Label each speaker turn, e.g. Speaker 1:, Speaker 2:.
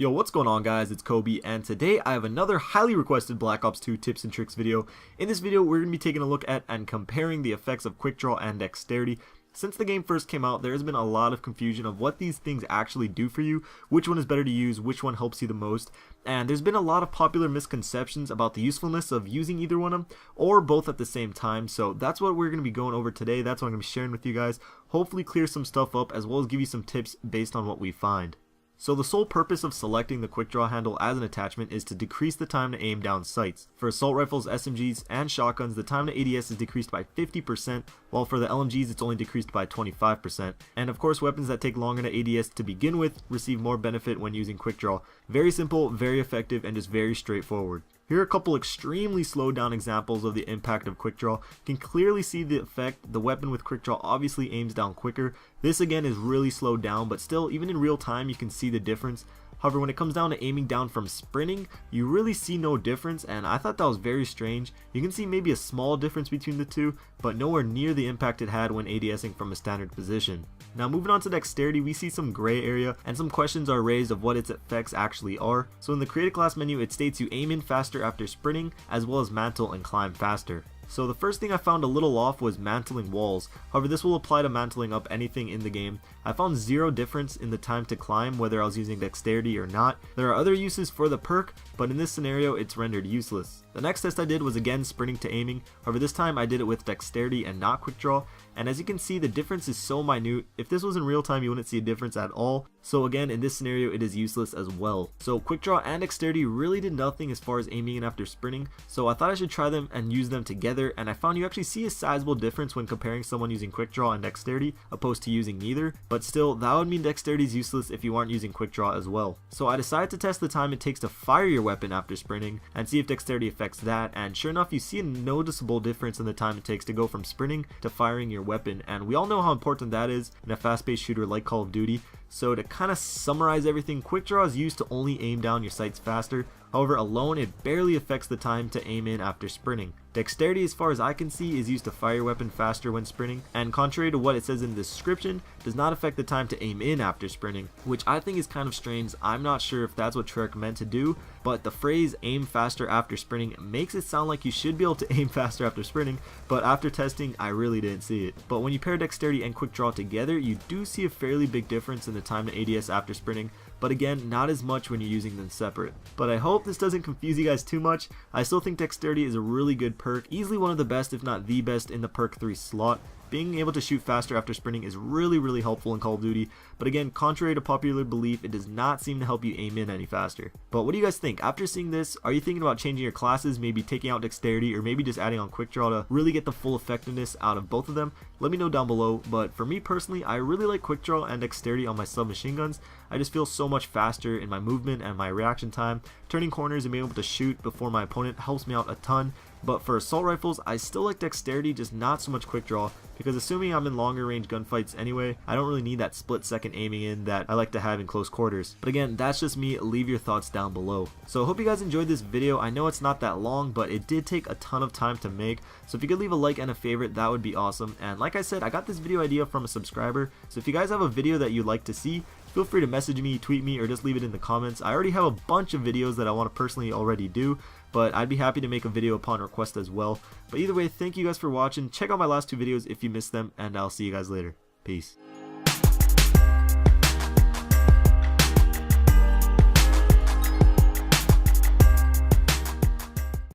Speaker 1: Yo, what's going on guys, it's Kobe, and today I have another highly requested Black Ops 2 tips and tricks video. In this video, we're going to be taking a look at and comparing the effects of QUICKDRAW and Dexterity. Since the game first came out, there has been a lot of confusion of what these things actually do for you, which one is better to use, which one helps you the most, and there's been a lot of popular misconceptions about the usefulness of using either one of them, or both at the same time. So that's what we're going to be going over today. That's what I'm going to be sharing with you guys. Hopefully clear some stuff up, as well as give you some tips based on what we find. So the sole purpose of selecting the QUICKDRAW handle as an attachment is to decrease the time to aim down sights. For assault rifles, SMGs, and shotguns, the time to ADS is decreased by 50%, while for the LMGs it's only decreased by 25%. And of course, weapons that take longer to ADS to begin with receive more benefit when using QUICKDRAW. Very simple, very effective, and just very straightforward. Here are a couple extremely slowed down examples of the impact of QUICKDRAW. You can clearly see the effect. The weapon with QUICKDRAW obviously aims down quicker. This again is really slowed down, but still, even in real time, you can see the difference. However, when it comes down to aiming down from sprinting, you really see no difference, and I thought that was very strange. You can see maybe a small difference between the two, but nowhere near the impact it had when ADSing from a standard position. Now moving on to Dexterity, we see some gray area, and some questions are raised of what its effects actually are. So in the Create a Class menu, it states you aim in faster after sprinting, as well as mantle and climb faster. So the first thing I found a little off was mantling walls. However, this will apply to mantling up anything in the game. I found zero difference in the time to climb whether I was using Dexterity or not. There are other uses for the perk, but in this scenario it's rendered useless. The next test I did was again sprinting to aiming. However, this time I did it with Dexterity and not QUICKDRAW, and as you can see, the difference is so minute. If this was in real time, you wouldn't see a difference at all. So again, in this scenario it is useless as well. So QUICKDRAW and Dexterity really did nothing as far as aiming in after sprinting, so I thought I should try them and use them together, and I found you actually see a sizable difference when comparing someone using QUICKDRAW and Dexterity opposed to using neither. But still, that would mean Dexterity is useless if you aren't using QUICKDRAW as well. So I decided to test the time it takes to fire your weapon after sprinting and see if Dexterity affects that, and sure enough, you see a noticeable difference in the time it takes to go from sprinting to firing your weapon, and we all know how important that is in a fast-paced shooter like Call of Duty. So to kind of summarize everything, QUICKDRAW is used to only aim down your sights faster. However, alone it barely affects the time to aim in after sprinting. Dexterity, as far as I can see, is used to fire your weapon faster when sprinting, and contrary to what it says in the description, does not affect the time to aim in after sprinting, which I think is kind of strange. I'm not sure if that's what Treyarch meant to do, but the phrase aim faster after sprinting makes it sound like you should be able to aim faster after sprinting, but after testing I really didn't see it. But when you pair Dexterity and QUICKDRAW together, you do see a fairly big difference in the time to ADS after sprinting, but again, not as much when you're using them separate. But I hope this doesn't confuse you guys too much. I still think Dexterity is a really good perk, easily one of the best if not the best in the perk 3 slot. Being able to shoot faster after sprinting is really helpful in Call of Duty, but again, contrary to popular belief, it does not seem to help you aim in any faster. But what do you guys think? After seeing this, are you thinking about changing your classes, maybe taking out Dexterity, or maybe just adding on QUICKDRAW to really get the full effectiveness out of both of them? Let me know down below. But for me personally, I really like QUICKDRAW and Dexterity on my submachine guns. I just feel so much faster in my movement and my reaction time. Turning corners and being able to shoot before my opponent helps me out a ton. But for assault rifles, I still like Dexterity, just not so much QUICKDRAW, because assuming I'm in longer range gunfights anyway, I don't really need that split second aiming in that I like to have in close quarters. But again, that's just me. Leave your thoughts down below. So I hope you guys enjoyed this video. I know it's not that long, but it did take a ton of time to make, so if you could leave a like and a favorite, that would be awesome. And like I said, I got this video idea from a subscriber, so if you guys have a video that you'd like to see, feel free to message me, tweet me, or just leave it in the comments. I already have a bunch of videos that I want to personally already do, but I'd be happy to make a video upon request as well. But either way, thank you guys for watching. Check out my last two videos if you missed them, and I'll see you guys later. Peace.